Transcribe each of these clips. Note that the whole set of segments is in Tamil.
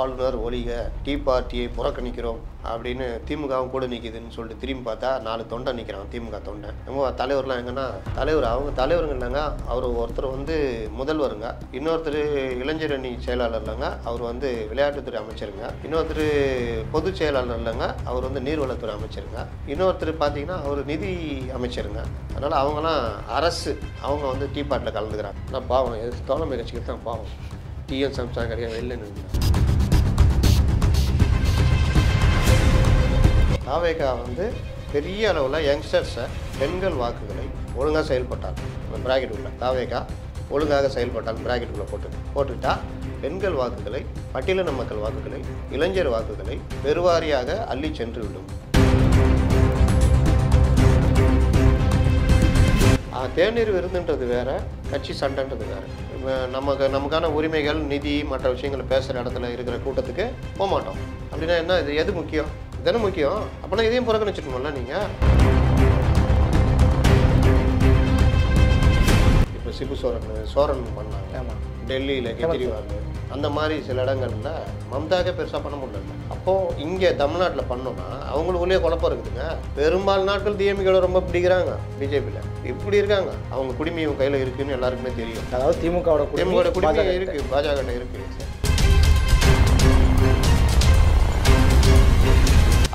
ஆளுநர் ஒழிக, டீ பார்ட்டியை புறக்கணிக்கிறோம் அப்படின்னு திமுகவும் கூட நிற்கிதுன்னு சொல்லிட்டு திரும்பி பார்த்தா 4 தொண்டை நிற்கிறான், திமுக தொண்டை. நம்ம தலைவர்லாம் எங்கன்னா தலைவர் அவங்க தலைவருங்க இல்லைங்க, அவர் ஒருத்தர் வந்து முதல்வருங்க, இன்னொருத்தர் இளைஞர் அணி செயலாளர் இல்லைங்க, அவர் வந்து விளையாட்டுத்துறை அமைச்சருங்க, இன்னொருத்தர் பொதுச் செயலாளர் இல்லைங்க, அவர் வந்து நீர்வளத்துறை அமைச்சருங்க, இன்னொருத்தர் பார்த்தீங்கன்னா அவர் நிதி அமைச்சருங்க. அதனால் அவங்களாம் அரசு அவங்க வந்து டீ பார்ட்டியில் கலந்துக்கிறாங்க. நான் பாவம் தோழமை கட்சிக்கு தான் பாவம். டிஎன் சம்சாங்க கிடையாது வெளில நின்று தாவேகா வந்து பெரிய அளவில் யங்ஸ்டர்ஸை பெண்கள் வாக்குகளை ஒழுங்காக செயல்பட்டாங்க. பிராக்கெட் உள்ள தாவேகா ஒழுங்காக செயல்பட்டால் பிராக்கெட் உள்ள போட்டுக்கிட்டா பெண்கள் வாக்குகளை, பட்டியலின மக்கள் வாக்குகளை, இளைஞர் வாக்குகளை பெருவாரியாக அள்ளி சென்று விடும். தேநீர் விருந்துன்றது வேற, கட்சி சண்டைன்றது வேற. நமக்கான உரிமைகள், நிதி, மற்ற விஷயங்களை பேசுகிற இடத்துல இருக்கிற கூட்டத்துக்கு போக மாட்டோம். அப்படின்னா என்ன, இது எது முக்கியம்? இதென்ன முக்கியம்? அப்படின்னா இதையும் புறக்கணிச்சிருக்கணும்ல நீங்கள். இப்போ சிபு சோரன் பண்ணாங்க டெல்லியில், கெஜ்ரிவால், அந்த மாதிரி சில இடங்கள்ல மம்தாக்கே பெருசாக பண்ண முடியல. அப்போது இங்கே தமிழ்நாட்டில் பண்ணோன்னா அவங்களுக்குள்ளேயே குழப்பம் இருக்குதுங்க. பெரும்பாலும் நாட்கள் டிஎம்கேல ரொம்ப பிடிக்கிறாங்க, பிஜேபியில் இப்படி இருக்காங்க. அவங்க குடிமை கையில் இருக்குதுன்னு எல்லாருக்குமே தெரியும். அதாவது திமுகவோட குடிமை இருக்குது, பாஜக இருக்குது.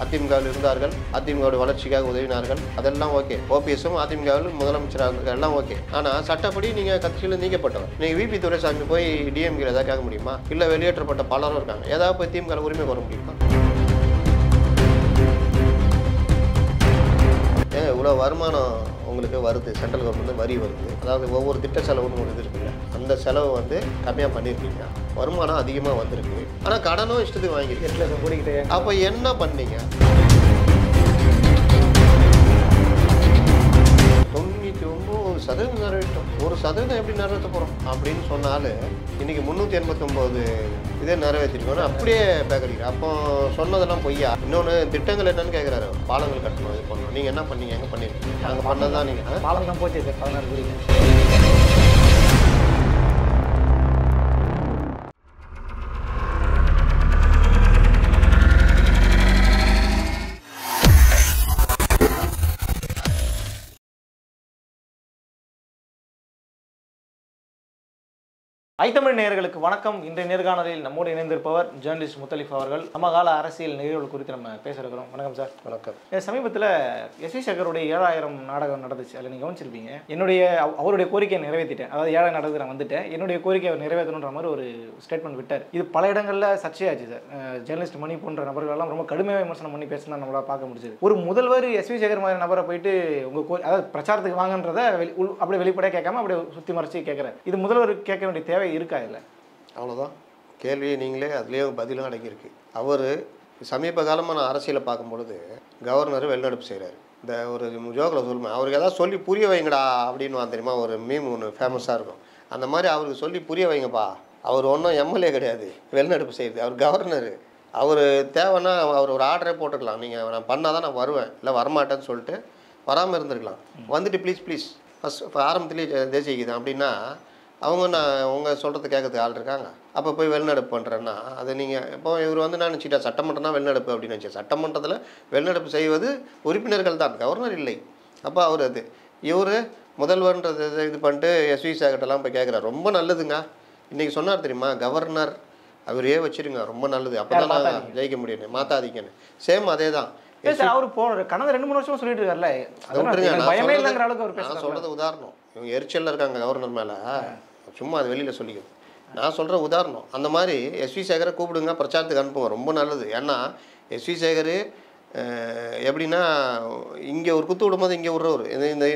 அதிமுகவில் இருந்தார்கள், அதிமுகவுடைய வளர்ச்சிக்காக உதவினார்கள், அதெல்லாம் ஓகே. ஓபிஎஸும் அதிமுகவில் முதலமைச்சராக எல்லாம் ஓகே. ஆனால் சட்டப்படி நீங்கள் கட்சியில் நீக்கப்பட்டவர். நீங்கள் விபி துரைசாமி போய் டிஎம்கேல ஏதாவது கேட்க முடியுமா? இல்லை வெளியேற்றப்பட்ட பலரும் இருக்காங்க, ஏதாவது போய் திமுக உரிமை கோர முடியுமா? ஏங்க இவ்வளோ வருமானம் உங்களுக்கு வருது, சென்ட்ரல் கவர்மெண்ட் வரி வருது, அதாவது ஒவ்வொரு திட்ட செலவுன்னு ஒரு இது இருக்குல்ல, அந்த செலவு வந்து கம்மியாக பண்ணியிருக்கீங்க, வருமானம் அதிகமாக வந்திருக்கு, ஆனால் கடனும் இஷ்டத்துக்கு வாங்கியிருக்கீங்க. அப்போ என்ன பண்ணீங்க? 99% நிறைவேற்றும். 1% எப்படி நிறைவேற்ற போகிறோம் அப்படின்னு சொன்னாலும் இன்றைக்கி 389 இதே நிறைவேற்றிருக்கோன்னு அப்படியே பேக்கடிக்கிறேன். அப்போ சொன்னதெல்லாம் பொய்யா? இன்னொன்று திட்டங்கள் என்னன்னு கேட்குறாரு. பாலங்கள் கட்டணும், இது பண்ணணும். நீங்கள் என்ன பண்ணீங்க? எங்கே பண்ணியிருக்கீங்க? நாங்கள் பண்ணது தான். நீங்கள் பாலம் தான் போச்சு 16 கோடி. ஐத்தமிழ் நேயர்களுக்கு வணக்கம். இன்றைய நேர்காணலில் நம்மோடு இணைந்திருப்பவர் ஜேர்னலிஸ்ட் முத்தலிஃப் அவர்கள். சமகால அரசியல் நிகழ்வுகள் குறித்து நம்ம பேச இருக்கிறோம். வணக்கம் சார். வணக்கம். சமீபத்தில் எஸ்வி சேகருடைய 7000 நாடகம் நடந்துச்சு. அதில் நீங்கள் கவனிச்சிருப்பீங்க. அவருடைய கோரிக்கையை நிறைவேற்றிட்டேன், அதாவது 7000 நாடகத்துக்கு நான் வந்துட்டேன், என்னுடைய கோரிக்கையை நிறைவேற்றணுன்ற மாதிரி ஒரு ஸ்டேட்மெண்ட் விட்டார். இது பல இடங்களில் சர்ச்சையாச்சு சார். ஜேர்னலிஸ்ட் மணி போன்ற நபர்களெல்லாம் ரொம்ப கடுமையாக விமர்சனம் பண்ணி பேசினா நம்மளால் பார்க்க முடிஞ்சது. ஒரு முதல்வர் எஸ்வி சேகர் மாதிரி நபரை போயிட்டு அதாவது பிரச்சாரத்துக்கு வாங்கன்றதை அப்படியே வெளிப்படையாக கேட்காம அப்படியே சுற்றி மறைச்சி கேட்குறேன். இது முதல்வர் கேட்க வேண்டிய தேவை இருக்கா? இல்லை, அவ்வளோதான் கேள்வியை நீங்களே அதுலேயே பதிலும் அடங்கியிருக்கு. அவர் சமீப காலமாக நான் அரசியலை பார்க்கும்பொழுது கவர்னர் வெளிநடப்பு செய்கிறார். இந்த ஒரு ஜோக்கில் சொல்லுவேன், அவருக்கு ஏதாவது சொல்லி புரிய வைங்கடா அப்படின்னு தெரியுமா, ஒரு மீம் ஒன்று ஃபேமஸாக இருக்கும். அந்த மாதிரி அவருக்கு சொல்லி புரிய வைங்கப்பா. அவர் ஒன்றும் எம்எல்ஏ கிடையாது, வெளிநடப்பு செய்யுது. அவர் கவர்னர். அவர் தேவைன்னா அவர் ஒரு ஆர்டரே போட்டுக்கலாம், நீங்கள் நான் பண்ணால் தான் நான் வருவேன், இல்லை வரமாட்டேன்னு சொல்லிட்டு வராமல் இருந்திருக்கலாம். வந்துட்டு ப்ளீஸ் ஃபஸ்ட் ஆரம்பத்துலேயே தேசியக்குதான் அப்படின்னா அவங்க அவங்க சொல்கிறது கேட்கறதுக்கு ஆள் இருக்காங்க. அப்போ போய் வெளிநடப்பு பண்ணுறேன்னா அது நீங்கள் இப்போ இவர் வந்து நான் நினச்சிட்டா சட்டமன்றம் தான் வெளிநடப்பு அப்படின்னு நினச்சேன். சட்டமன்றத்தில் வெளிநடப்பு செய்வது உறுப்பினர்கள் தான், கவர்னர் இல்லை. அப்போ அவர் இவர் முதல்வர்ன்றது இது பண்ணிட்டு எஸ்வி சேகர்ட்டெல்லாம் போய் கேட்குறாரு. ரொம்ப நல்லதுங்க, இன்றைக்கி சொன்னார் தெரியுமா, கவர்னர் அவரே வச்சுருங்க, ரொம்ப நல்லது, அப்போ தான் நான் ஜெயிக்க முடியும், மாற்றாதீங்கன்னு. சேம் அதே தான் அவர் கடந்த 2-3 வருஷமா சொல்லிட்டு இருக்காருல்ல. நான் சொல்கிறது உதாரணம். இவங்க எரிச்சலில் இருக்காங்க கவர்னர் மேலே, சும்மா அது வெளியில் சொல்லிக்கும். நான் சொல்கிற உதாரணம். அந்த மாதிரி எஸ்வி சேகரை கூப்பிடுங்க, பிரச்சாரத்துக்கு அனுப்புங்க, ரொம்ப நல்லது. ஏன்னா எஸ்வி சேகர் எப்படின்னா இங்கே ஒரு குத்து விடும்போது இங்கே விடுறவர்.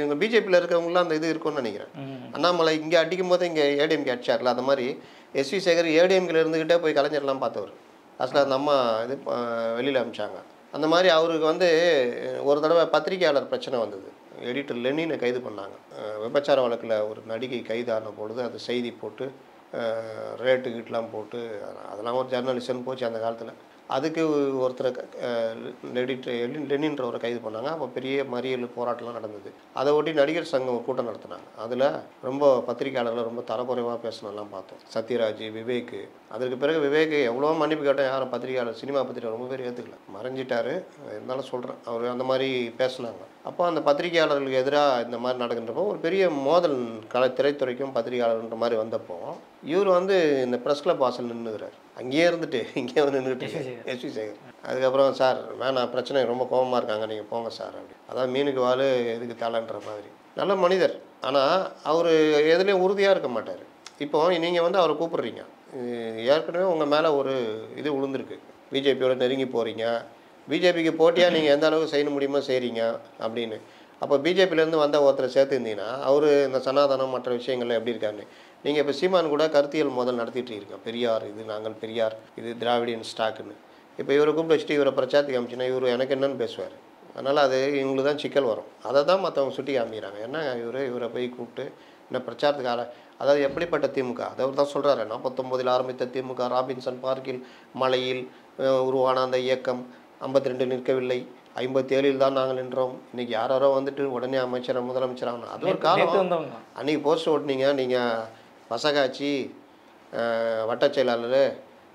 இந்த பிஜேபியில் இருக்கிறவங்களாம் அந்த இது இருக்கும்னு நினைக்கிறேன். அண்ணாமலை இங்கே அடிக்கும் போது இங்கே ஏடிஎம்கே அடிச்சார்ல, அந்த மாதிரி எஸ்வி சேகர் ஏடிஎம்கில் இருந்துக்கிட்டே போய் கலைஞர்லாம் பார்த்தவர். லாஸ்ட்டில் அந்த அம்மா இது வெளியில் அனுப்பிச்சாங்க. அந்த மாதிரி அவருக்கு வந்து ஒரு தடவை பத்திரிகையாளர் பிரச்சனை வந்தது. எடிட்டர் லெனினை கைது பண்ணாங்க. விபச்சார வழக்கில் ஒரு நடிகை கைதான பொழுது அது செய்தி போட்டு ரேட்டு கிட்டலாம் போட்டு அதெல்லாம் ஒரு ஜெர்னலிஸ்ட்னு போச்சு அந்த காலத்தில். அதுக்கு ஒருத்தரை லெனின்றவரை கைது பண்ணாங்க. அப்போ பெரிய மறியல் போராட்டம்லாம் நடந்தது. அதை ஒட்டி நடிகர் சங்கம் ஒரு கூட்டம் நடத்தினாங்க. அதில் ரொம்ப பத்திரிகையாளர்கள் ரொம்ப தரக்குறைவாக பேசினெல்லாம் பார்த்தோம். சத்யராஜ், விவேக். அதற்கு பிறகு விவேக் எவ்வளோ மன்னிப்பு கேட்டால் யாரும் பத்திரிகையாளர், சினிமா பத்திரிகை ரொம்ப பேர் ஏற்றுக்கல, மறைஞ்சிட்டாரு. இருந்தாலும் சொல்கிறேன், அவர் அந்த மாதிரி பேசினாங்க. அப்போ அந்த பத்திரிகையாளர்களுக்கு எதிராக இந்த மாதிரி நடக்கின்றப்போ ஒரு பெரிய மோதல் திரைத்துறைக்கும் பத்திரிகையாளர்ன்ற மாதிரி வந்தப்போ இவர் வந்து இந்த ப்ரெஸ் கிளப் வாசல் நின்றுக்கிறார். அங்கேயே இருந்துட்டு இங்கே வந்து நின்றுட்டு எஸ்வி சேகர். அதுக்கப்புறம் சார் வேணாம், பிரச்சனை ரொம்ப கோபமாக இருக்காங்க, நீங்கள் போங்க சார் அப்படி. அதான் மீனுக்கு வாள் எதுக்கு தலைன்ற மாதிரி. நல்ல மனிதர். ஆனால் அவர் எதுலேயும் உறுதியாக இருக்க மாட்டார். இப்போ நீங்கள் வந்து அவரை கூப்பிட்றீங்க, ஏற்கனவே உங்கள் மேலே ஒரு இது விழுந்திருக்கு, பிஜேபியோட நெருங்கி போகிறீங்க, பிஜேபிக்கு போட்டியாக நீங்கள் எந்த அளவுக்கு செய்ய முடியுமோ செய்கிறீங்க அப்படின்னு. அப்போ பிஜேபியிலேருந்து வந்த ஒருத்தரை சேர்த்துருந்தீங்கன்னா அவர் இந்த சனாதனம் மற்ற விஷயங்கள்ல எப்படி இருக்காருன்னு. நீங்கள் இப்போ சீமான் கூட கருத்தியல் மோதல் நடத்திட்டு இருக்கீங்க. பெரியார் இது, நாங்கள் பெரியார் இது, திராவிடியன் ஸ்டாக்குன்னு. இப்போ இவரை கூப்பிட்டு வச்சுட்டு இவரை பிரச்சாரத்துக்கு காமிச்சுன்னா இவர் எனக்கு என்னன்னு பேசுவார். அதனால் அது இவங்களுக்கு தான் சிக்கல் வரும். அதை தான் மற்றவங்க சுட்டி காமிக்கிறாங்க. ஏன்னா இவரை போய் கூப்பிட்டு என்ன பிரச்சாரத்துக்கு அதாவது எப்படிப்பட்ட திமுக, அவர் தான் சொல்கிறாரு, 49 ஆரம்பித்த திமுக, ராபின்சன் பார்க்கில் மலையில் உருவான அந்த இயக்கம் 52 நிற்கவில்லை, 57 தான் நாங்கள் நின்றோம். இன்றைக்கி யாரோ வந்துட்டு உடனே அமைச்சர் முதலமைச்சர் ஆகணும். அது ஒரு காலம். அன்றைக்கி போஸ்ட் ஓட்டினீங்க நீங்கள், பசகாட்சி வட்டச் செயலாளர்,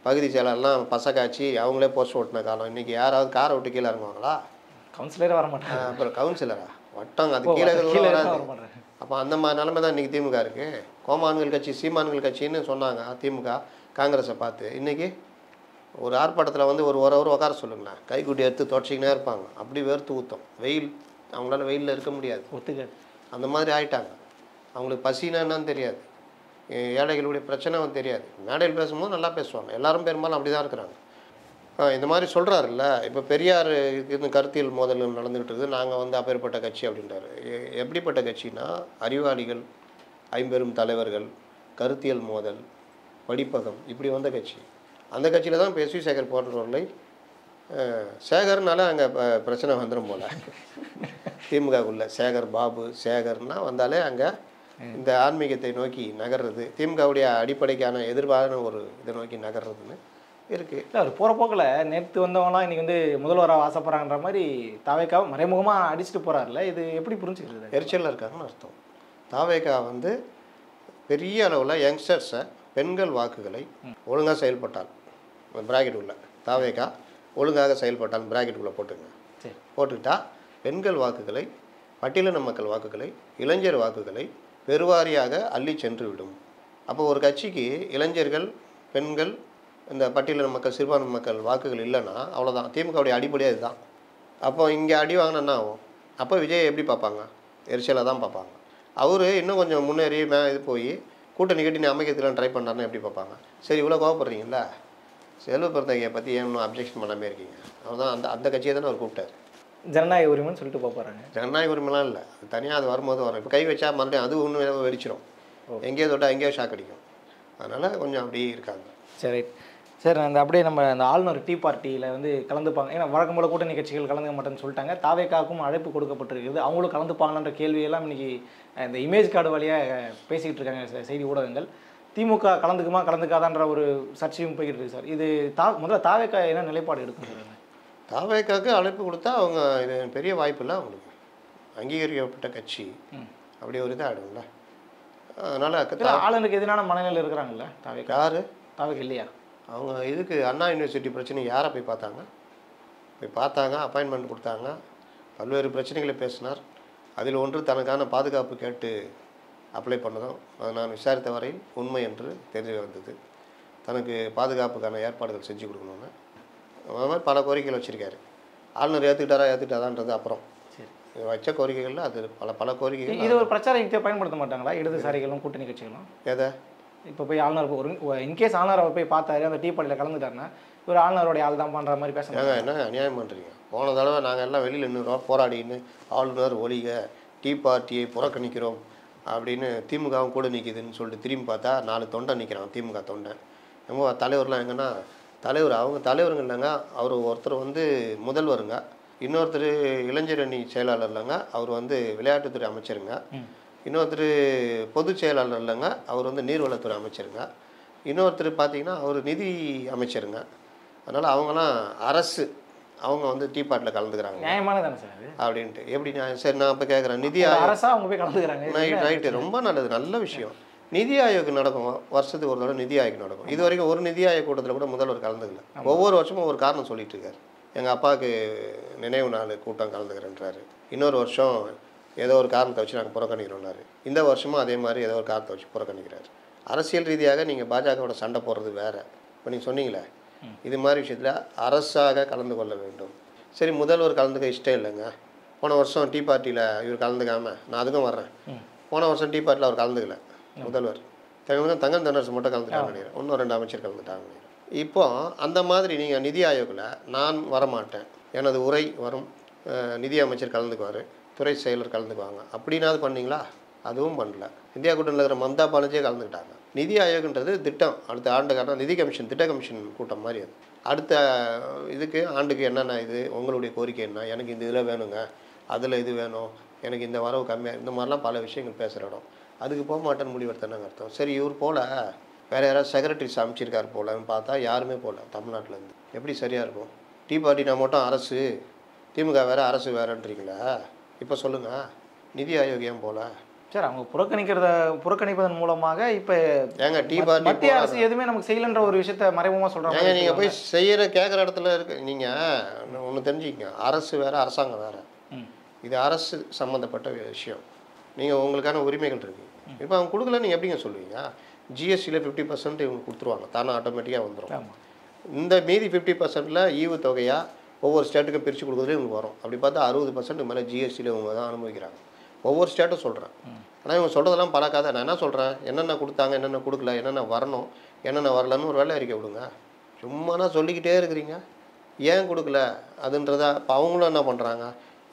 பகுதி செயலாளர்லாம் பசகாட்சி அவங்களே போஸ்ட் ஓட்டின காலம். இன்றைக்கி யாராவது காரை விட்டு கீழே இறங்குவாங்களா? கவுன்சிலரே வர மாட்டாங்க. அப்புறம் கவுன்சிலரா வட்டம் அது கீழே வராது. அப்போ அந்த மாதிரி நிலைமை தான் இன்றைக்கி திமுக இருக்குது. கோமான்கள் கட்சி, சீமான்கள் கட்சின்னு சொன்னாங்க திமுக காங்கிரஸை பார்த்து. இன்றைக்கி ஒரு ஆர்ப்பாட்டத்தில் வந்து ஒரு ஹவர் உட்கார சொல்லுங்களேன், கைக்குட்டி எடுத்து தொடச்சிக்கினே இருப்பாங்க. அப்படி வேர்த்து ஊற்றும். வெயில், அவங்களால வெயிலில் இருக்க முடியாது, ஒத்துக்காது. அந்த மாதிரி ஆயிட்டாங்க. அவங்களுக்கு பசினா என்னன்னு தெரியாது, ஏழைகளுடைய பிரச்சனை தெரியாது. மேடையில் பேசும்போது நல்லா பேசுவாங்க. எல்லாரும் பெரும்பாலும் அப்படி தான் இருக்கிறாங்க. இந்த மாதிரி சொல்கிறாருல்ல, இப்போ பெரியார் இந்த கருத்தியல் மோதல் நடந்துகிட்டு இருக்குது, நாங்கள் வந்து அப்பேற்பட்ட கட்சி அப்படின்றாரு. எப்படிப்பட்ட கட்சினா, அறிவாளிகள், ஐம்பெரும் தலைவர்கள், கருத்தியல் மோதல், படிப்பகம், இப்படி வந்த கட்சி. அந்த கட்சியில் தான் இப்போ எஸ்வி சேகர் போன்றவர்களை, சேகர்னால அங்கே பிரச்சனை வந்துடும் போல் திமுகக்குள்ளே. சேகர் பாபு சேகர்னால் வந்தாலே அங்கே இந்த ஆன்மீகத்தை நோக்கி நகர்றது, திமுகவுடைய அடிப்படைக்கான எதிர்பாரான ஒரு இதை நோக்கி நகர்றதுன்னு இருக்குது. இல்லை, அவர் போகிற போக்கில் நேற்று வந்தவங்களாம் இன்றைக்கி வந்து முதல்வராக ஆசைப்படுறாங்கன்ற மாதிரி தாவேக்கா மறைமுகமாக அடிச்சுட்டு போகிறாருல்ல, இது எப்படி புரிஞ்சுக்கிறது? எரிச்சலில் இருக்காங்கன்னு அர்த்தம். தாவேக்கா வந்து பெரிய அளவில் யங்ஸ்டர்ஸை, பெண்கள் வாக்குகளை ஒழுங்காக செயல்பட்டால், பிராக்கெட் உள்ள தாவேக்கா ஒழுங்காக செயல்பட்டால் பிராக்கெட்டுக்குள்ளே போட்டுங்க, போட்டுக்கிட்டா பெண்கள் வாக்குகளை, பட்டியலின மக்கள் வாக்குகளை, இளைஞர் வாக்குகளை பெருவாரியாக அள்ளி சென்று விடும். அப்போ ஒரு கட்சிக்கு இளைஞர்கள், பெண்கள், இந்த பட்டியலின மக்கள், சிறுபான்மை மக்கள் வாக்குகள் இல்லைன்னா அவ்வளோதான். திமுகவுடைய அடிப்படையாக இதுதான். அப்போ இங்கே அடி வாங்கினா ஆகும். அப்போ விஜய் எப்படி பார்ப்பாங்க? எரிச்சலாக தான் பார்ப்பாங்க. அவர் இன்னும் கொஞ்சம் முன்னேறி இது போய் கூட்டணி கட்டி அமைக்கிறதுலாம் ட்ரை பண்ணாருன்னா எப்படி பார்ப்பாங்க? சரி, இவ்வளோ கோவப்படுறீங்களா? செல்வ பெருந்தகையை பற்றி ஏன் இன்னும் அப்ஜெக்ஷன் பண்ணாமே இருக்கீங்க? அவர் தான் அந்த கட்சியை தானே அவர் கூப்பிட்டார். ஜனநாயக உரிமைன்னு சொல்லிட்டு போகிறாங்க. ஜனநாயக உரிமைலாம் இல்லை, அது தனியாக. அது வரும்போது வரும். இப்போ கை வச்சா மறுபடியும் அது ஒன்று வெடிச்சிடும். எங்கேயோ தொட்டால் எங்கேயோ ஷாக் அடிக்கும். அதனால் கொஞ்சம் அப்படியே இருக்காங்க. சரி சார், அந்த அப்படியே நம்ம அந்த ஆளுநர் டீ பார்ட்டியில் வந்து கலந்துப்பாங்க. ஏன்னா வழக்கம் போல கூட்டணி கட்சிகள் கலந்துக்க மாட்டேன்னு சொல்லிட்டாங்க. தாவேக்காவுக்கும் அழைப்பு கொடுக்கப்பட்டிருக்குது. அவங்களும் கலந்துப்பாங்கன்ற கேள்வியெல்லாம் இன்றைக்கி இந்த இமேஜ் கார்டு வழியாக பேசிக்கிட்டு இருக்காங்க செய்தி ஊடகங்கள். திமுக கலந்துக்குமா கலந்துக்காதான்ற ஒரு சர்ச்சையும் போய்கிட்டு இருக்கு சார். இது முதல்ல தாவேக்கா என்ன நிலைப்பாடு எடுக்கும் சார்? தாவேக்காவுக்கு அழைப்பு கொடுத்தா அவங்க இது பெரிய வாய்ப்பு இல்லை, அவங்களுக்கு அங்கீகரிக்கப்பட்ட கட்சி அப்படி ஒரு இதாக ஆகிடும்ல. அதனால் ஆளுநருக்கு எதிரான மனநிலையில் இருக்கிறாங்கல்ல தாவேக்கா. யார்? தாவேக்கா இல்லையா? அவங்க இதுக்கு அண்ணா யூனிவர்சிட்டி பிரச்சனை யாரை போய் பார்த்தாங்க? போய் பார்த்தாங்க, அப்பாயின்மெண்ட் கொடுத்தாங்க, பல்வேறு பிரச்சனைகளை பேசினார். அதில் ஒன்று தனக்கான பாதுகாப்பு கேட்டு அப்ளை பண்ணதும் அதை நான் விசாரித்த வரையில் உண்மை என்று தெரிய வந்தது. தனக்கு பாதுகாப்புக்கான ஏற்பாடுகள் செஞ்சு கொடுக்கணுன்னு அது மாதிரி பல கோரிக்கைகள் வச்சுருக்காரு. ஆளுநர் ஏற்றுக்கிட்டாதான்றது அப்புறம் வச்ச கோரிக்கைகளில் அது பல கோரிக்கைகள். இது ஒரு பிரச்சார யுக்தியை பயன்படுத்த மாட்டாங்களா இடதுசாரிகளும் கூட்டணி கட்சிகளும்? எதை? இப்போ போய் ஆளுநர் ஒரு இன்கேஸ் ஆளுநர் அவர் போய் பார்த்தாரு, அந்த டீ பார்ட்டியில் கலந்துட்டாருன்னா ஒரு ஆளுநருடைய ஆள் தான் பண்ணுற மாதிரி பேசுகிறாங்க. என்ன அநியாயம் பண்ணுறீங்க? போன தடவை நாங்கள் எல்லாம் வெளியில் நின்றுறோம் போராடின்னு, ஆளுநர் ஒழிக, டீ பார்ட்டியை புறக்கணிக்கிறோம் அப்படின்னு திமுகவும் கூட நிற்கிதுன்னு சொல்லிட்டு திரும்பி பார்த்தா 4 தொண்டை நிற்கிறான், திமுக தொண்டை. நம்ம தலைவர்லாம் எங்கன்னா தலைவர், அவங்க தலைவருங்க இல்லைங்க, அவர் ஒருத்தர் வந்து முதல்வருங்க, இன்னொருத்தர் இளைஞர் அணி செயலாளர் இல்லைங்க, அவர் வந்து விளையாட்டுத்துறை அமைச்சருங்க, இன்னொருத்தர் பொதுச் செயலாளர் இல்லைங்க, அவர் வந்து நீர்வளத்துறை அமைச்சருங்க, இன்னொருத்தர் பார்த்தீங்கன்னா அவர் நிதி அமைச்சருங்க, அதனால் அவங்களாம் அரசு அவங்க வந்து டீ பார்ட்டியில் கலந்துக்கிறாங்க நியாயமானதானே சார் அது அப்படின்ட்டு. எப்படி நான் சரி நான் இப்போ கேட்குறேன், நிதி அரசா அவங்க போய் கலந்துக்கிறாங்க. ரைட்டு, ரொம்ப நல்லது, நல்ல விஷயம். நிதி ஆயோக் நடக்கும், வருஷத்துக்கு ஒரு தடவை நிதி ஆயோக் நடக்கும். இது வரைக்கும் ஒரு நிதி ஆயோக் கூட்டத்தில் கூட முதல்வர் கலந்துக்கல. ஒவ்வொரு வருஷமும் ஒரு காரணம் சொல்லிட்டு இருக்காரு. எங்கள் அப்பாவுக்கு நினைவு நாள் கூட்டம் கலந்துக்கிறேன்றாரு. இன்னொரு வருஷம் ஏதோ ஒரு காரணத்தை வச்சு நாங்கள் புறக்கணிக்கிறோம்னாரு. இந்த வருஷமும் அதே மாதிரி ஏதோ ஒரு காரணத்தை வச்சு புறக்கணிக்கிறாரு. அரசியல் ரீதியாக நீங்கள் பாஜகவோட சண்டை போடுறது வேறு. இப்போ நீங்கள் சொன்னீங்களே இது மாதிரி விஷயத்தில் அரசாக கலந்து கொள்ள வேண்டும். சரி, முதல்வர் கலந்துக்க இஷ்டம் இல்லைங்க. போன வருஷம் டீ பார்ட்டியில் இவர் கலந்துக்காமல் நான் அதுக்கும் வர்றேன். போன வருஷம் டீ பார்ட்டியில் அவர் கலந்துக்கல முதல்வர். தங்கம் தென்னரசு மட்டும் கலந்துட்டாங்க நினைக்கிறேன். இன்னும் 2 அமைச்சர் கலந்துட்டாங்க நினைக்கிறேன். இப்போ அந்த மாதிரி நீங்கள் நிதி ஆயோக்கில் நான் வரமாட்டேன், எனது உரை வரும், நிதி அமைச்சர் கலந்துக்குவார், துறை செயலர் கலந்துக்குவாங்க அப்படின்னாது பண்ணீங்களா? அதுவும் பண்ணல. இந்தியா கூட்டணியில் இருக்கிற மம்தா பானர்ஜியே கலந்துக்கிட்டாங்க. நிதி ஆயோக்ன்றது திட்டம், அடுத்த ஆண்டுக்கான நிதி கமிஷன், திட்ட கமிஷன் கூட்டம் மாதிரி. அது அடுத்த இதுக்கு ஆண்டுக்கு என்னென்ன இது உங்களுடைய கோரிக்கை என்ன, எனக்கு இந்த இதில் வேணுங்க, அதில் இது வேணும், எனக்கு இந்த வரவு கம்மியாக, இந்த மாதிரிலாம் பல விஷயங்கள் பேசுகிற இடம். அதுக்கு போக மாட்டேன்னு முடிவெடுத்தேன்னு அர்த்தம். சரி, இவர் போல் வேறு யாராவது செக்ரட்டரிஸ் அமைச்சிருக்காரு போலன்னு பார்த்தா யாருமே போகல தமிழ்நாட்டிலேருந்து. எப்படி சரியாக இருக்கும்? டீ பார்ட்டினா மட்டும் அரசு, திமுக வேறு அரசு வேறுன்றீங்களா? இப்போ சொல்லுங்கள், நிதி ஆயோக் ஏன் போல? சார் அவங்க புறக்கணிப்பதன் மூலமாக இப்போ ஏங்க டீ பார்ட்டி மத்திய அரசு எதுவுமே நமக்கு செய்யலைன்ற ஒரு விஷயத்த மறைமுகமாக சொல்கிறாங்க. ஏங்க நீங்கள் போய் செய்கிற கேட்குற இடத்துல இருக்கு. நீங்கள் ஒன்று தெரிஞ்சுக்கங்க, அரசு வேறு அரசாங்கம் வேறு. இது அரசு சம்மந்தப்பட்ட விஷயம். நீங்கள் உங்களுக்கான உரிமைகள் இருக்குது. இப்போ அவங்க கொடுக்கல, நீங்கள் எப்படிங்க சொல்லுவீங்க? ஜிஎஸ்டியில் 50% இவங்க கொடுத்துருவாங்க, தானே ஆட்டோமேட்டிக்காக வந்துடும். இந்த மீதி 50%ல் ஈவு தொகையாக ஒவ்வொரு ஸ்டேட்டுக்கும் பிரித்து கொடுக்குறதுல இவங்களுக்கு வரும். அப்படி பார்த்தா 60% மேலே ஜிஎஸ்டியில் இவங்க தான் அனுபவிக்கிறாங்க. ஒவ்வொரு ஸ்டேட்டும் சொல்கிறேன். ஆனால் இவங்க சொல்கிறதெல்லாம் பழக்காத. நான் என்ன சொல்கிறேன், என்னென்ன கொடுத்தாங்க, என்னென்ன கொடுக்கல, என்னென்ன வரணும், என்னென்ன வரலன்னு ஒரு வேலை அறிக்கை விடுங்க. சும்மானா சொல்லிக்கிட்டே இருக்கிறீங்க. ஏன் கொடுக்கல அதுன்றதா? இப்போ அவங்களும் என்ன பண்ணுறாங்க,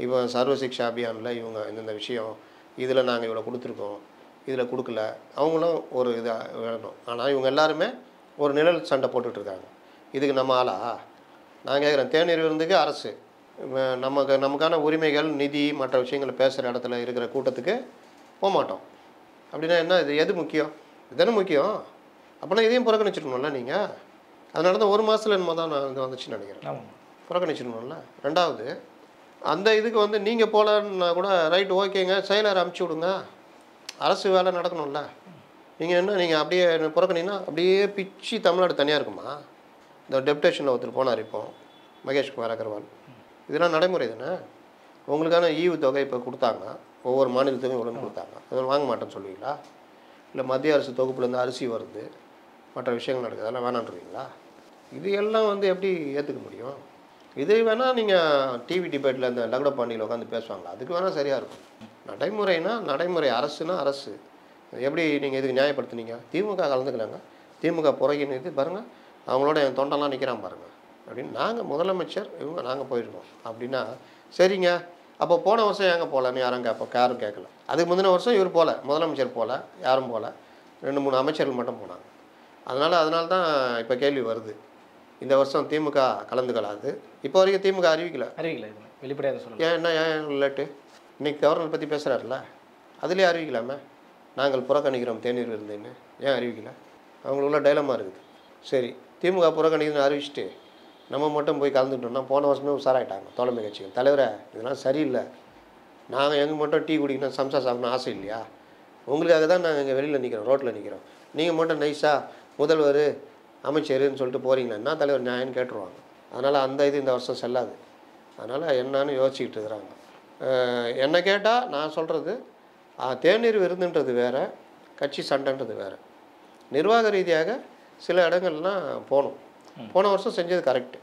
இப்போ சர்வசிக்ஷா அபியானில் இவங்க இந்தந்த விஷயம், இதில் நாங்கள் இவ்வளோ கொடுத்துருக்கோம், இதில் கொடுக்கல, அவங்களும் ஒரு இதாக வேணும். ஆனால் இவங்க எல்லாருமே ஒரு நிழல் சண்டை போட்டுட்ருக்காங்க. இதுக்கு நம்ம ஆளா? நான் கேட்குறேன், தேநீர் விருந்துக்கு அரசு, நமக்கான உரிமைகள், நிதி, மற்ற விஷயங்களை பேசுகிற இடத்துல இருக்கிற கூட்டத்துக்கு போக மாட்டோம் அப்படின்னா என்ன? இது எது முக்கியம்? இதுதானே முக்கியம். அப்படின்னா இதையும் புறக்கணிச்சிடணும்ல நீங்கள். அதனால தான் 1 மாதத்தில் என்னமோ தான் நான் இது வந்துச்சுன்னு நினைக்கிறேன். புறக்கணிச்சிடணும்ல. ரெண்டாவது, அந்த இதுக்கு வந்து நீங்கள் போகலன்னா கூட ரைட், ஓகேங்க, செயலர் அமுச்சு விடுங்க, அரசு வேலை நடக்கணும்ல. நீங்கள் என்ன, நீங்கள் அப்படியே புறக்கணிங்கன்னா அப்படியே பிச்சு தமிழ்நாடு தனியாக இருக்குமா? இந்த டெப்டேஷனில் ஒருத்தர் போனார் இப்போ, மகேஷ் குமார் அகர்வால். இதெல்லாம் நடைமுறை தானே. உங்களுக்கான ஈவு தொகை இப்போ கொடுத்தாங்க, ஒவ்வொரு மாநிலத்துக்கும் இவ்வளோன்னு கொடுத்தாங்க, அதெல்லாம் வாங்க மாட்டேன்னு சொல்லுவீங்களா? இல்லை மத்திய அரசு தொகுப்புலேருந்து அரிசி வருது, மற்ற விஷயங்கள் நடக்குது, அதெல்லாம் வேணான்றீங்களா? இது எல்லாம் வந்து எப்படி ஏற்றுக்க முடியும்? இது வேணால் நீங்கள் டிவி டிபேட்டில் இந்த லகுடபாண்டியில் உட்காந்து பேசுவாங்க, அதுக்கு வேணால் சரியாக இருக்கும். நடைமுறைனா நடைமுறை, அரசுனா அரசு. எப்படி நீங்கள் இதுக்கு நியாயப்படுத்துனீங்க? திமுக கலந்துக்கலாங்க, திமுக புறகின்னு இது பாருங்கள், அவங்களோட என் தொண்டெல்லாம் நிற்கிறான் பாருங்கள் அப்படின்னு. நாங்கள் முதலமைச்சர் இவங்க நாங்கள் போயிருக்கோம் அப்படின்னா சரிங்க. அப்போ போன வருஷம் ஏங்க போகலன்னு யாரும் கேட்கல. அதுக்கு முந்தின வருஷம் இவர் போகல, முதலமைச்சர் போகல, யாரும் போகல, 2-3 அமைச்சர்கள் மட்டும் போனாங்க. அதனால தான் இப்போ கேள்வி வருது, இந்த வருஷம் திமுக கலந்துக்கலாது. இப்போ வரைக்கும் திமுக அறிவிக்கல. வெளிப்படையாக சொல்லுங்கள். ஏன் லேட்டு? இன்றைக்கி கவர்னர் பற்றி பேசுகிறாருல்ல, அதுலேயே அறிவிக்கலாமே, நாங்கள் புறக்கணிக்கிறோம் தேநீர் விருந்துன்னு. ஏன் அறிவிக்கல? அவங்களுக்குள்ள டைலமா இருக்குது. சரி, திமுக புறக்கணிக்குதுன்னு அறிவிச்சிட்டு நம்ம மட்டும் போய் கலந்துக்கிட்டோம்னா போன வருஷமே உஷாராயிட்டாங்க தோழமை கட்சிகள். தலைவரை இதெல்லாம் சரியில்லை, நாங்கள் எங்கே மட்டும் டீ குடிக்கணும், சம்சா சாப்பிடணும் ஆசை இல்லையா? உங்களுக்காக தான் நாங்கள் இங்கே வெளியில் நிற்கிறோம், ரோட்டில் நிற்கிறோம். நீங்கள் மட்டும் நைஸாக முதல்வர் அமைச்சருன்னு சொல்லிட்டு போகிறீங்களா, என்ன தலைவர் நியாயம்னு கேட்டுருவாங்க. அதனால் அந்த இது இந்த வருஷம் செல்லாது. அதனால் என்னன்னு யோசிச்சுக்கிட்டு இருக்கிறாங்க. என்னை கேட்டால் நான் சொல்கிறது, தேநீர் விருந்துன்றது வேறு, கட்சி சண்டைன்றது வேறு. நிர்வாக ரீதியாக சில இடங்கள்லாம் போகணும். போன வருஷம் செஞ்சது கரெக்டு.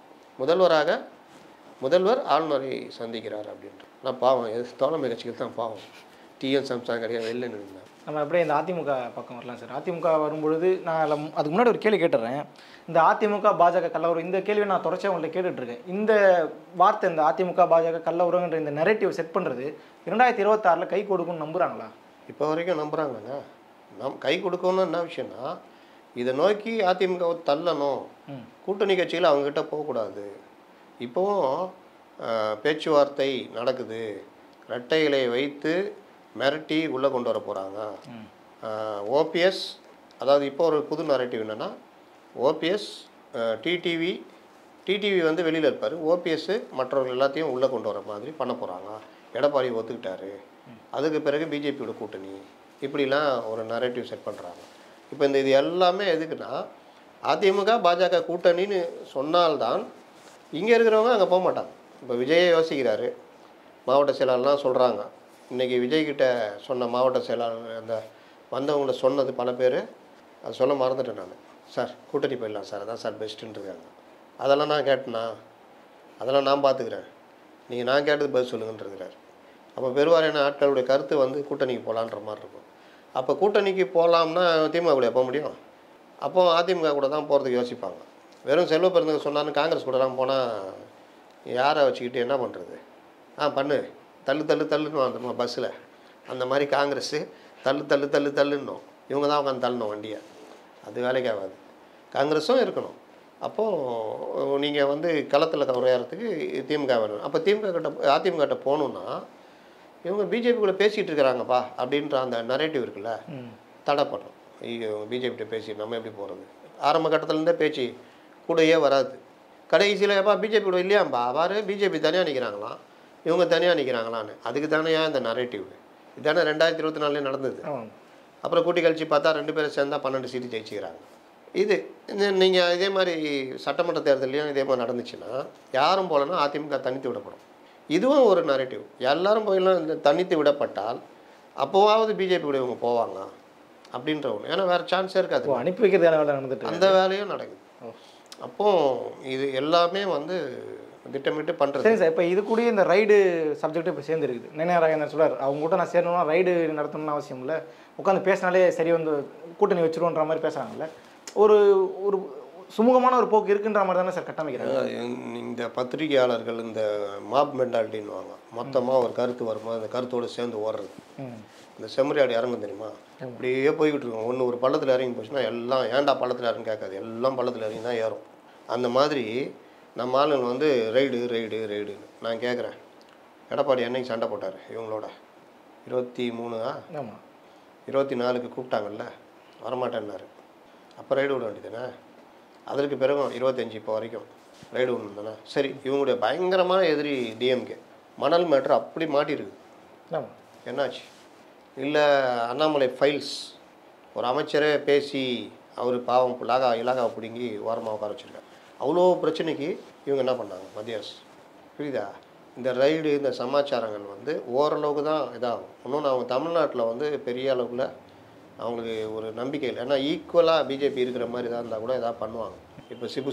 முதல்வர் ஆளுநரை சந்திக்கிறார் அப்படின்ட்டு. நான் பாவம், தோழமை கட்சிகள் தான் பாவம். டிஎன் சம்சா கிடையாது, வெளில நின்றுங்க. நம்ம அப்படியே இந்த அதிமுக பக்கம் வரலாம் சார். அதிமுக வரும்பொழுது நான் அதுக்கு முன்னாடி ஒரு கேள்வி கேட்டுறேன். இந்த அதிமுக பாஜக கள்ளவுறவு, இந்த கேள்வி நான் தொடர்ச்சியாக உங்கள்கிட்ட கேட்டுட்ருக்கேன். இந்த வார்த்தை, இந்த அதிமுக பாஜக கள்ளவுறவுன்ற இந்த நெரேட்டிவ் செட் பண்ணுறது 2026 கை கொடுக்கும்னு நம்புகிறாங்களா? இப்போ வரைக்கும் நம்புகிறாங்கங்க. கை கொடுக்கணும்னு என்ன விஷயம்னா, இதை நோக்கி அதிமுகவை தள்ளணும், கூட்டணி கட்சியில் அவங்ககிட்ட போகக்கூடாது. இப்போவும் பேச்சுவார்த்தை நடக்குது, இரட்டை இலையை வைத்து மிரட்டி உள்ளே கொண்டு வர போகிறாங்க. ஓபிஎஸ், அதாவது இப்போ ஒரு புது நரேட்டிவ் என்னென்னா, ஓபிஎஸ், டிடிவி, டிடிவி வந்து வெளியில் இருப்பார், ஓபிஎஸ் மற்றவர்கள் எல்லாத்தையும் உள்ளே கொண்டு வர மாதிரி பண்ண போகிறாங்க. எடப்பாடி ஒத்துக்கிட்டாரு, அதுக்கு பிறகு பிஜேபியோட கூட்டணி, இப்படிலாம் ஒரு நரேட்டிவ் செட் பண்ணுறாங்க. இப்போ இது எல்லாமே எதுக்குன்னா, அதிமுக பாஜக கூட்டணின்னு சொன்னால்தான் இங்கே இருக்கிறவங்க அங்கே போக மாட்டாங்க. இப்போ விஜயை யோசிக்கிறாரு, மாவட்ட செயலாளர்லாம் சொல்கிறாங்க. இன்றைக்கி விஜய்கிட்ட சொன்ன மாவட்ட செயலாளர் அந்த வந்தவங்கள சொன்னது பல பேர், அது சொல்ல மறந்துட்டேன் நான். சார் கூட்டணி போயிடலாம் சார், அதான் சார் பெஸ்ட்டுன்னு இருக்காங்க. அதெல்லாம் நான் கேட்டேனா, அதெல்லாம் நான் பார்த்துக்கிறேன், நீங்கள் நான் கேட்டது பதில் சொல்லுங்கன்றிருக்கிறார். அப்போ பெருவாரியான ஆட்களுடைய கருத்து வந்து கூட்டணிக்கு போகலான்ற மாதிரி இருக்கும். அப்போ கூட்டணிக்கு போகலாம்னா திமுக கூட போக முடியும்? அப்போ அதிமுக கூட தான் போகிறதுக்கு யோசிப்பாங்க. வெறும் செல்வ பெருந்தகை சொன்னான்னு காங்கிரஸ் கூடலாம் போனால் யாரை வச்சுக்கிட்டு என்ன பண்ணுறது? பண்ணு, தள்ளுன்னு வந்துடுமா பஸ்ஸில், அந்த மாதிரி காங்கிரஸு தள்ளுன்னும் இவங்க தான் உட்காந்து தள்ளணும் வண்டியை. அது வேலைக்கு ஆகாது. காங்கிரஸும் இருக்கணும். அப்போது நீங்கள் வந்து களத்தில் உரையாடுறதுக்கு திமுக வேணும். அப்போ அதிமுக கிட்ட போகணுன்னா இவங்க பிஜேபி கூட பேசிகிட்டு இருக்கிறாங்கப்பா அப்படின்ற அந்த நரேட்டிவ் இருக்குல்ல, தடை பண்ணணும். இவங்க பிஜேபிகிட்ட பேசி நம்ம எப்படி போகிறது? ஆரம்ப கட்டத்துலேருந்தே பேச்சு கூடயே வராது. கடைசியில் எப்பா பிஜேபி கூட இல்லையாம்பா, அவ்வாறு பிஜேபி தனியாக நிற்கிறாங்களாம், இவங்க தனியாக நிற்கிறாங்களான்னு. அதுக்கு தானே இந்த நரேட்டிவ் இதானே 2024 நடந்தது. அப்புறம் கூட்டி கழிச்சு பார்த்தா 2 பேரும் சேர்ந்தா 12 சீட்டு ஜெயிச்சுக்கிறாங்க. இது நீங்கள் இதே மாதிரி சட்டமன்ற தேர்தலையும் இதே மாதிரி நடந்துச்சுன்னா யாரும் போகலன்னா அதிமுக தனித்து விடப்படும். இதுவும் ஒரு நரேட்டிவ். எல்லாரும் போயெல்லாம் இந்த தனித்து விடப்பட்டால் அப்போவாவது பிஜேபி கூட இவங்க போவாங்க அப்படின்ற ஒன்று. ஏன்னா வேறு சான்ஸே இருக்காது. அனுப்பி வைக்கிறதான வேலை நடந்துட்டு அந்த வேலையும் நடக்குது. அப்போது இது எல்லாமே வந்து திட்டமிட்டு பண்ணுறது. சரி சார், இப்போ இது கூட இந்த ரைடு சப்ஜெக்ட் இப்போ சேர்ந்துருக்குது. நினைவாராயன் சொல்கிறார், அவங்க கூட நான் சேரணும்னா ரைடு நடத்தணும்னு அவசியம் இல்லை, உட்காந்து பேசினாலே சரி வந்து கூட்டணி வச்சிருவோன்ற மாதிரி பேசுகிறாங்கல்ல. ஒரு ஒரு சுமூகமான ஒரு போக்கு இருக்குன்ற மாதிரி தானே சார் கட்டமைக்கிறாங்க. இந்த பத்திரிகையாளர்கள் இந்த மாப் மென்டாலிட்டின்னுவாங்க. மொத்தமாக ஒரு கருத்து வரும்போது அந்த கருத்தோடு சேர்ந்து ஓடுறது. இந்த செம்மறியாடு இறங்கும் தெரியுமா, அப்படியே போய்கிட்டு இருக்கோம். ஒன்று ஒரு பள்ளத்தில் இறங்கி போச்சுன்னா எல்லாம் ஏன்டா பள்ளத்தில் இறங்கி கேட்காது, எல்லாம் பள்ளத்தில் இறங்கி தான் ஏறும். அந்த மாதிரி நம்ம ஆளுங்க வந்து ரைடுன்னு நான் கேட்குறேன். எடப்பாடி என்னைக்கு சண்டை போட்டார் இவங்களோட? 23 ஆமாம் 24க்கு கூப்பிட்டாங்கல்ல, வரமாட்டேன்னாரு. அப்போ ரைடு விட வேண்டியதானே. அதற்கு பிறகும் 25 இப்போ வரைக்கும் ரைடு விடணும் தானே. சரி, இவங்களுடைய பயங்கரமான எதிரி டிஎம்கே மணல் மேட்ரு அப்படி மாட்டிருக்கு. என்னாச்சு? இல்லை அண்ணாமலை ஃபைல்ஸ் ஒரு அமைச்சரே பேசி அவர் பாவம் இலாகாவை பிடுங்கி ஓரமாக உட்கார வச்சுருக்காரு. அவ்வளோ பிரச்சனைக்கு இவங்க என்ன பண்ணாங்க மத்திய அரசு? புரியுதா? இந்த ரைடு இந்த சமாச்சாரங்கள் வந்து ஓரளவுக்கு தான் இதாகும். இன்னொன்று அவங்க தமிழ்நாட்டில் வந்து பெரிய அளவில் அவங்களுக்கு ஒரு நம்பிக்கை இல்லை. ஏன்னா ஈக்குவலாக பிஜேபி இருக்கிற மாதிரி தான் இருந்தால் கூட எதாவது பண்ணுவாங்க. இப்போ சிபு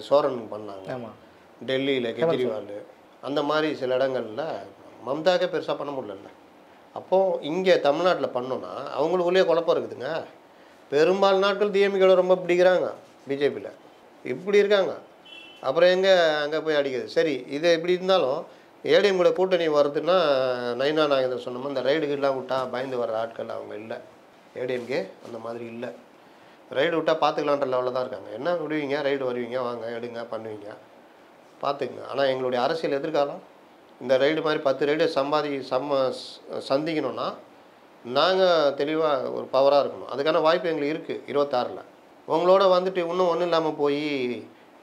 சோரன் பண்ணாங்க, டெல்லியில் கெஜ்ரிவால், அந்த மாதிரி சில இடங்களில் மம்தாக்கே பெருசாக பண்ண முடியல. அப்போது இங்கே தமிழ்நாட்டில் பண்ணோன்னா அவங்களுக்குள்ளேயே குழப்பம் இருக்குதுங்க. பெரும்பாலும் நாட்கள் டிஎம்கேல ரொம்ப பிடிக்கிறாங்க, பிஜேபியில் இப்படி இருக்காங்க. அப்புறம் அங்கே போய் அடிக்குது. சரி, இது எப்படி இருந்தாலும் ஏடிஎம் கூட கூட்டணி வருதுன்னா நயினா நாகேந்திரன் சொன்ன மாதிரி இந்த ரைடுகள்லாம் விட்டால் பயந்து வர்ற ஆட்கள் அவங்க இல்லை. ஏடிஎம்கே அந்த மாதிரி இல்லை. ரைடு விட்டால் பார்த்துக்கலான்ற லெவலில் தான் இருக்காங்க. என்ன விடுவீங்க, ரைடு வருவீங்க, வாங்க எடுங்க பண்ணுவீங்க, பார்த்துக்குங்க. ஆனால் எங்களுடைய அரசியல் எதிர்காலம் இந்த ரைடு மாதிரி 10 ரைடு சந்திக்கணும்னா நாங்கள் தெளிவாக ஒரு பவராக இருக்கணும். அதுக்கான வாய்ப்பு எங்களுக்கு இருக்குது 26ல். உங்களோட வந்துட்டு இன்னும் ஒன்றும் இல்லாமல் போய்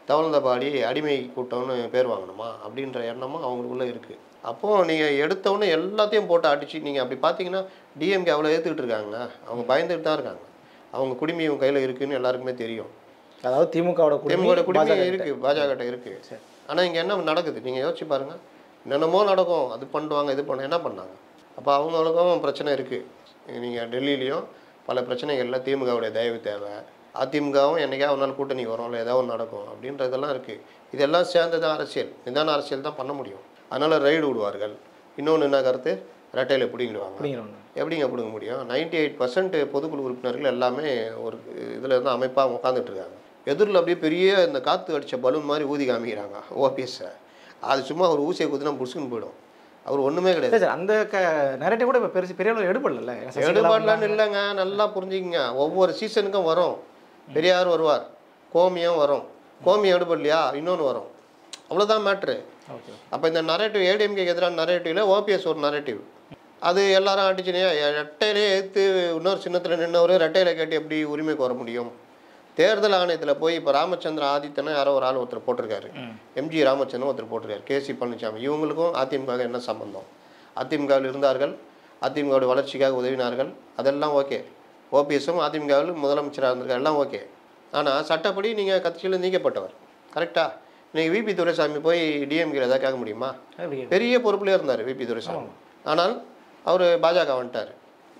தவழ்ந்தபாடி அடிமை கூட்டம்னு பேர் வாங்கணுமா அப்படின்ற எண்ணமும் அவங்களுக்குள்ளே இருக்குது. அப்போது நீங்கள் எடுத்தவொடனே எல்லாத்தையும் போட்டு அடிச்சு நீங்கள் அப்படி பார்த்தீங்கன்னா டிஎம்கே அவ்வளோ ஏற்றுக்கிட்டு இருக்காங்க. அவங்க பயந்துட்டு தான் இருக்காங்க. அவங்க குடிமை இவங்க கையில் இருக்குதுன்னு எல்லாருக்குமே தெரியும். அதாவது திமுகவோட குடிமை இருக்குது, பாஜக இருக்குது. ஆனால் இங்கே என்ன நடக்குது நீங்கள் யோசிச்சு பாருங்கள். என்னென்னமோ நடக்கும், அது பண்ணுவாங்க, இது பண்ண என்ன பண்ணாங்க. அப்போ அவங்களுக்கும் பிரச்சனை இருக்குது. நீங்கள் டெல்லியிலையும் பல பிரச்சனைகளில் திமுகவுடைய தயவு தேவை. அதிமுகவும் என்றைக்கா ஒரு நாள் கூட்டணிக்கு வரும், இல்லை ஏதாவது ஒன்று நடக்கும் அப்படின்றதெல்லாம் இருக்குது. இதெல்லாம் சேர்ந்து தான் அரசியல், நிதான அரசியல் தான் பண்ண முடியும். அதனால் ரைடு விடுவார்கள். இன்னொன்று என்ன கருத்து, ரெட்டையில் பிடிங்கிடுவாங்க. எப்படிங்க பிடுங்க முடியும்? 98% பொதுக்குழு உறுப்பினர்கள் எல்லாமே ஒரு இதில் இருந்து அமைப்பாக உட்காந்துட்டு இருக்காங்க. எதிரில் அப்படியே பெரிய இந்த காற்று அடித்த பலூன் மாதிரி ஊதி காமிக்கிறாங்க ஓபிஎஸ்ஸை. அது சும்மா ஒரு ஊசியை குத்தினா புடிச்சுன்னு போயிடும். அவர் ஒன்றுமே கிடையாது. அந்த நரேட்டிவ் கூட இப்போ பெரிய அளவு எடுபடல. எடுபாடலான்னு இல்லைங்க, நல்லா புரிஞ்சுக்கிங்க. ஒவ்வொரு சீசனுக்கும் வரும். பெரியார் வருவார், கோமியம் வரும். கோமியம் எடுபடலையா இன்னொன்று வரும், அவ்வளோதான் மேட்ரு. அப்போ இந்த நரேட்டிவ் ஏடிஎம்கேக்கு எதிரான நரேட்டிவில் ஓபிஎஸ் ஒரு நரேட்டிவ். அது எல்லாரும் அடிச்சுனே ரெட்டையிலே எடுத்து இன்னொரு சின்னத்தில் நின்றவர் ரெட்டையில் கேட்டு எப்படி உரிமைக்கு வர முடியும்? தேர்தல் ஆணையத்தில் போய் இப்போ ராமச்சந்திர ஆதித்தனை யாரோ ஒரு ஆள் ஒருத்தர் போட்டிருக்காரு, எம்ஜி ராமச்சந்திரன் ஒருத்தர் போட்டிருக்காரு, கேசி பழனிசாமி, இவங்களுக்கும் அதிமுக என்ன சம்பந்தம்? அதிமுகவில் இருந்தார்கள், அதிமுகவுடைய வளர்ச்சிக்காக உதவினார்கள், அதெல்லாம் ஓகே. ஓபிஎஸும் அதிமுகவில் முதலமைச்சராக இருந்திருக்காரு, எல்லாம் ஓகே. ஆனால் சட்டப்படி நீங்கள் கட்சியில் நீக்கப்பட்டவர், கரெக்டாக? நீங்கள் விபி துரைசாமி போய் டிஎம்கேல ஏதாவது கேட்க முடியுமா? பெரிய பொறுப்புலேயே இருந்தார் விபி துரைசாமி. ஆனால் அவர் பாஜக வந்துட்டார்,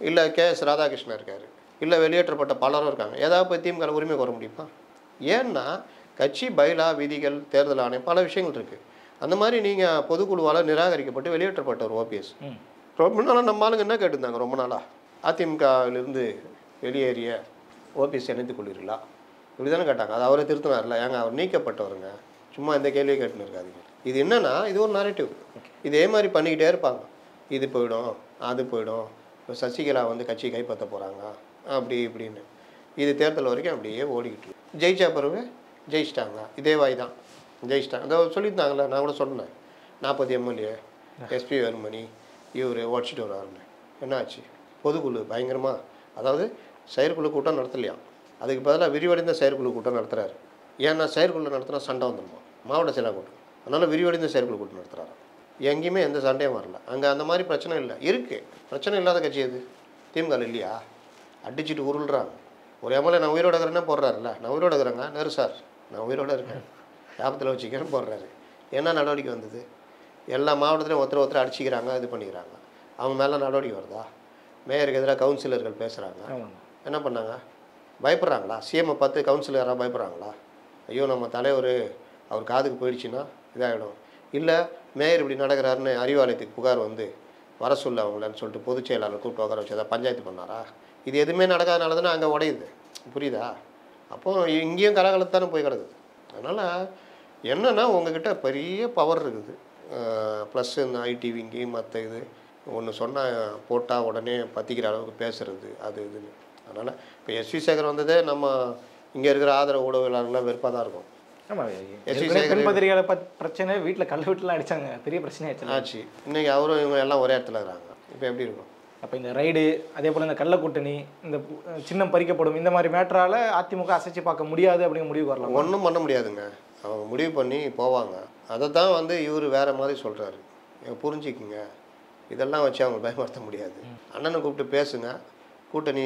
இல்லை கேஎஸ் ராதாகிருஷ்ணன் இருக்கார், இல்லை வெளியேற்றப்பட்ட பலரும் இருக்காங்க. ஏதாவது போய் திமுக உரிமை கோர முடியுமா? ஏன்னா கட்சி பைலா விதிகள் தேர்தல் ஆணையம் பல விஷயங்கள் இருக்குது. அந்த மாதிரி நீங்கள் பொதுக்குழுவால் நிராகரிக்கப்பட்டு வெளியேற்றப்பட்டவர் ஓபிஎஸ். ரொம்ப நாளாக நம்ம ஆளுங்க என்ன கேட்டிருந்தாங்க? ரொம்ப நாளாக அதிமுகவிலிருந்து வெளியேறிய ஓபிஎஸ் இணைத்துக் கொள்வீர்களா இப்படி தானே கேட்டாங்க. அது அவரே திருத்தினார்ல, ஏங்க அவர் நீக்கப்பட்டவருங்க, சும்மா இந்த கேள்வியை கேட்டுன்னு இருக்காதீங்க. இது என்னென்னா இது ஒரு நரேட்டிவ், இதே மாதிரி பண்ணிக்கிட்டே இருப்பாங்க. இது போயிடும் அது போயிடும், இப்போ சசிகலா வந்து கட்சி கைப்பற்ற போகிறாங்க அப்படி இப்படின்னு. இது தேர்தல் வரைக்கும் அப்படியே ஓடிக்கிட்டு ஜெயிச்சா பிறகு ஜெயிச்சிட்டாங்க, இதே வாய் தான் ஜெயிச்சிட்டாங்க. அதை சொல்லியிருந்தாங்களே, நான் கூட சொன்னேன் 40 எம்எல்ஏ எஸ்பி வேலுமணி இவர் உடச்சிட்டு வர்றாருன்னு. என்னாச்சு? பொதுக்குழு பயங்கரமாக, அதாவது செயற்குழு கூட்டம் நடத்தலையாம், அதுக்கு பதிலாக விரிவடைந்த செயற்குழு கூட்டம் நடத்துகிறாரு. ஏன்னா செயற்குழு நடத்தினா சண்டை வந்துடுமா, மாவட்ட செயலாளர் கூட்டம், அதனால் விரிவடைந்த செயற்குழு கூட்டம் நடத்துகிறாரு. எங்கேயுமே எந்த சண்டையும் வரல அங்கே, அந்த மாதிரி பிரச்சனை இல்லை. இருக்குது பிரச்சனை இல்லாத கட்சி எது? திமுக இல்லையா? அடிச்சுட்டு உருள்றாங்க. ஒரு எம்எல்ஏ நான் உயிரோட இருக்கிறேன்னா போடுறாருல்ல, நான் உயிரோட இருக்கிறேங்க நெரு சார், நான் உயிரோடு இருக்கேன், ஞாபகத்தில் வச்சுக்கிறேன்னு போடுறாரு. என்ன நடவடிக்கை வந்தது? எல்லா மாவட்டத்திலையும் ஒருத்தர் அடிச்சிக்கிறாங்க, இது பண்ணிக்கிறாங்க. அவங்க மேலே நடவடிக்கை வருதா? மேயருக்கு எதிராக கவுன்சிலர்கள் பேசுகிறாங்க, என்ன பண்ணாங்க? பயப்படுறாங்களா? சிஎம்ஐ பார்த்து கவுன்சிலர் யாராவது பயப்படுறாங்களா? ஐயோ நம்ம தலைவர் அவர் காதுக்கு போயிடுச்சுன்னா இதாகிடும். இல்லை மேயர் இப்படி நடக்கிறாருன்னு அறிவாலயத்துக்கு புகார் வந்து வர சொல்ல அவங்களன்னு சொல்லிட்டு பொதுச் செயலாளர் கூப்பிட்டு உட்கார வச்சு ஏதாவது பஞ்சாயத்து பண்ணாரா? இது எதுவுமே நடக்காதனால தானே அங்கே உடையுது, புரியுதா? அப்போது இங்கேயும் கலகலத்தானே போய் கிடக்குது. அதனால் என்னென்னா உங்ககிட்ட பெரிய பவர் இருக்குது, ப்ளஸ் இந்த ஐடி விங்கி மற்ற இது ஒன்று சொன்னால் போட்டால் உடனே பற்றிக்கிற அளவுக்கு பேசுகிறது அது இதுன்னு. அதனால் இப்போ எஸ்வி சேகர் வந்ததே நம்ம இங்கே இருக்கிற ஆதரவு ஊடகவியலாளர்கள்லாம் வெறுப்பாக தான் இருக்கும். எஸ்வி சேகர் பத்திரிகையாளர் பிரச்சனை, வீட்டில் கல் வீட்டிலாம் அடித்தாங்க, பெரிய பிரச்சனையாச்சு ஆச்சு. இன்றைக்கி அவரும் இவங்க எல்லாம் ஒரே இடத்துல இருக்கிறாங்க. இப்போ எப்படி இருக்கும்? அப்போ இந்த ரைடு, அதே போல் இந்த கள்ள கூட்டணி, இந்த சின்னம் பறிக்கப்படும், இந்த மாதிரி மேட்டரால் அதிமுக அசைச்சு பார்க்க முடியாது அப்படிங்கிற முடிவு வரலாம். ஒன்றும் பண்ண முடியாதுங்க, அவங்க முடிவு பண்ணி போவாங்க. அதை தான் வந்து இவர் வேறு மாதிரி சொல்கிறாரு, புரிஞ்சுக்குங்க, இதெல்லாம் வச்சு அவங்க பயன்படுத்த முடியாது. அண்ணனை கூப்பிட்டு பேசுங்க, கூட்டணி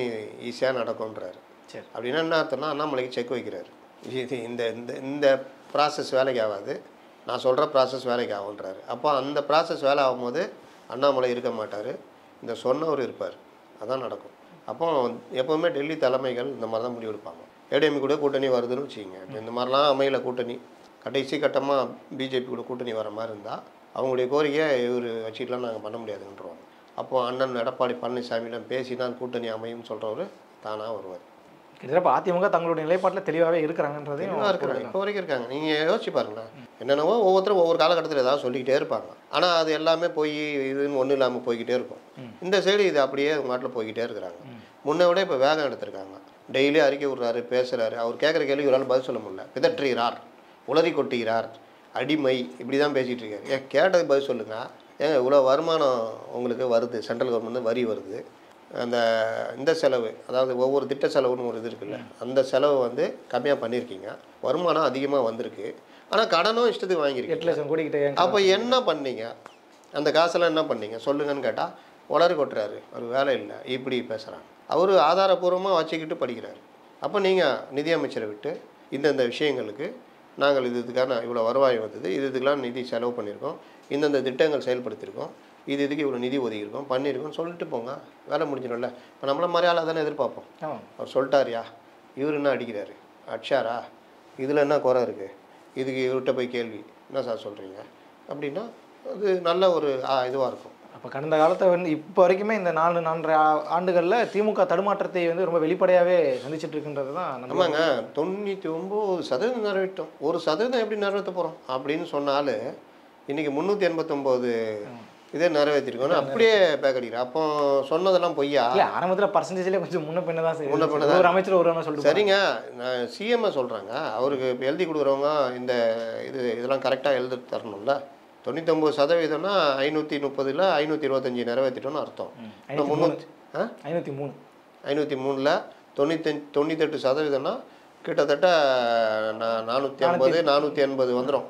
ஈஸியாக நடக்கும்ன்றாரு. சரி, அப்படின்னா என்ன அர்த்தம்னா அண்ணாமலைக்கு செக் வைக்கிறாரு. இது இந்த இந்த இந்த ப்ராசஸ் வேலைக்கு ஆகாது, நான் சொல்கிற ப்ராசஸ் வேலைக்கு ஆகுன்றாரு. அப்போ அந்த ப்ராசஸ் வேலை ஆகும்போது அண்ணாமலை இருக்க மாட்டார், இந்த சொன்னவர் இருப்பார், அதான் நடக்கும். அப்போ எப்போவுமே டெல்லி தலைமைகள் இந்த மாதிரி தான் முடிவு எடுப்பாங்க. ஏடிஎம்கே கூட கூட்டணி வருதுன்னு வச்சுக்கிங்க, இப்போ இந்த மாதிரிலாம் அமையல கூட்டணி, கடைசி கட்டமாக பிஜேபி கூட கூட்டணி வர மாதிரி இருந்தால் அவங்களுடைய கோரிக்கையை இவர் வச்சுக்கலாம் நாங்கள் பண்ண முடியாதுன்றவாங்க. அப்போது அண்ணன் எடப்பாடி பழனிசாமியிடம் பேசினால் கூட்டணி அமையும் சொல்கிறவர் தானாக வருவார். கிட்டத்தட்ட அதிமுக தங்களுடைய நிலைப்பாட்டில் தெளிவாகவே இருக்கிறாங்கன்றதையும் இருக்கிறாங்க, இப்போ வரைக்கும் இருக்காங்க. நீங்கள் யோசிச்சு பாருங்களேன், என்னென்னவோ ஒவ்வொருத்தரும் ஒவ்வொரு காலகட்டத்தில் ஏதாவது சொல்லிக்கிட்டே இருப்பாங்க, ஆனால் அது எல்லாமே போய் இதுன்னு ஒன்றும் இல்லாமல் போய்கிட்டே இருக்கும். இந்த சைடு இது அப்படியே நாட்டில் போய்கிட்டே இருக்கிறாங்க. முன்னை விட இப்போ வேகம் எடுத்திருக்காங்க, டெய்லி அறிக்கை விடுறாரு, பேசுகிறாரு, அவர் கேட்குற கேள்வி ஒரு பதில் சொல்ல முடியல, பிதற்றுகிறார், உளறி கொட்டுகிறார், அடிமை, இப்படி தான் பேசிகிட்டு இருக்காரு. கேட்டதுக்கு பதில் சொல்லுங்கள். ஏங்க இவ்வளோ வருமானம் உங்களுக்கு வருது, சென்ட்ரல் கவர்மெண்ட் வரி வருது, அந்த இந்த செலவு, அதாவது ஒவ்வொரு திட்ட செலவுன்னு ஒரு இது இருக்குல்ல, அந்த செலவு வந்து கம்மியாக பண்ணியிருக்கீங்க, வருமானம் அதிகமாக வந்திருக்கு, ஆனால் கடனும் இஷ்டத்துக்கு வாங்கியிருக்கீங்க, 8 லட்சம் கோடி கிட்ட. அப்போ என்ன பண்ணீங்க? அந்த காசெல்லாம் என்ன பண்ணீங்க சொல்லுங்கன்னு கேட்டால் உளறி கொட்டுறாரு, ஒரு வேலை இல்லை, இப்படி பேசுகிறாங்க. அவர் ஆதாரபூர்வமாக வச்சுக்கிட்டு படிக்கிறார். அப்போ நீங்கள் நிதியமைச்சரை விட்டு இந்தந்த விஷயங்களுக்கு நாங்கள் இதுக்கான இவ்வளோ வருவாய் வந்தது, இதுக்கெல்லாம் நிதி செலவு பண்ணியிருக்கோம், இந்தந்த திட்டங்கள் செயல்படுத்தியிருக்கோம், இதுக்கு இவ்வளோ நிதி ஒதுக்கியிருக்கோம், பண்ணியிருக்கோம்னு சொல்லிட்டு போங்க, வேலை முடிஞ்சிடும்ல. இப்போ நம்மள மாதிரி ஆளாக தானே எதிர்பார்ப்போம். அவர் சொல்லிட்டாரியா, இவர் என்ன அடிக்கிறாரு, அடிச்சாரா, இதில் என்ன குறை இருக்குது, இதுக்கு இவர்கிட்ட போய் கேள்வி என்ன சார் சொல்கிறீங்க அப்படின்னா அது நல்ல ஒரு இதுவாக இருக்கும். அப்போ கடந்த காலத்தை வந்து இப்போ வரைக்குமே இந்த 4-4.5 ஆண்டுகளில் திமுக தடுமாற்றத்தை வந்து ரொம்ப வெளிப்படையாகவே சந்திச்சுட்டு இருக்குன்றது தான். ஆமாங்க, 99% நிறைவேற்றோம், 1% எப்படி நிறைவேற்ற போகிறோம் அப்படின்னு சொன்னாலும் இன்றைக்கி 389 இதே நிறைவேற்றிருக்கோன்னு அப்படியே பேக்கடிக்கிறேன். அப்போ சொன்னதெல்லாம் பொய்யா? இல்லை, ஆரம்பத்தில் பர்சன்டேஜ்லேயே கொஞ்சம் முன்ன பின்ன தான் செய்யும். ஒரு அமைச்சர் ஒரு சொல்லிட்டு சரிங்க, நான் சிஎம்ஐ சொல்கிறாங்க, அவருக்கு இப்போ எழுதி கொடுக்குறவங்க இந்த இதெல்லாம் கரெக்டாக எழுதி தரணும்ல. 99%னா 530ல் 525 நிறைவேற்றிட்டோன்னு அர்த்தம். 503ல் 98%னா கிட்டத்தட்ட 450 480 வந்துடும்.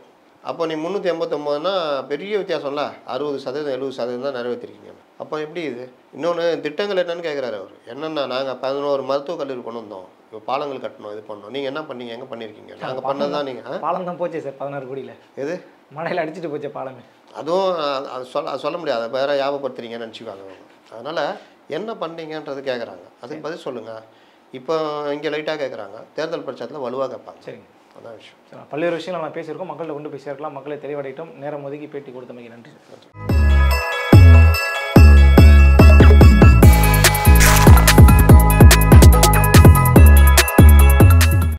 அப்போ நீ 389னா பெரிய வித்தியாசம்ல. 60% 70% தான் நிறைவேற்றிருக்கீங்க. அப்போ எப்படி இது? இன்னொன்று திட்டங்கள் என்னன்னு கேட்குறாரு அவர். என்னென்னா நாங்கள் 11 மருத்துவக் கல்லூரி கொண்டு வந்தோம், இப்போ பாலங்கள் கட்டணும், இது பண்ணோம். நீங்கள் என்ன பண்ணீங்க, எங்கே பண்ணியிருக்கீங்க? நாங்கள் பண்ணது தான். நீங்கள் பாலம் தான் போச்சே சார் 16 கோடியில். எது மழையில் அடிச்சுட்டு போச்சே பாலமே. அதுவும் அது சொல்ல முடியாது. வேறு ஞாபகப்படுத்துறீங்கன்னு நினச்சிக்குவாங்க. அதனால் என்ன பண்ணீங்கன்றது கேட்குறாங்க. அதுக்கு பதில் சொல்லுங்கள். இப்போ இங்கே லைட்டாக கேட்குறாங்க, தேர்தல் பிரச்சாரத்தில் வலுவாக கேட்பாங்க. சரிங்க, அதான் விஷயம். பல்வேறு விஷயங்கள் நம்ம பேசியிருக்கோம். மக்கள்கிட்ட கொண்டு போய் சேர்க்கலாம். மக்களை தெளிவடையட்டும். நேரம் ஒதுக்கி பேட்டி கொடுத்தமைக்கு நன்றி சார்.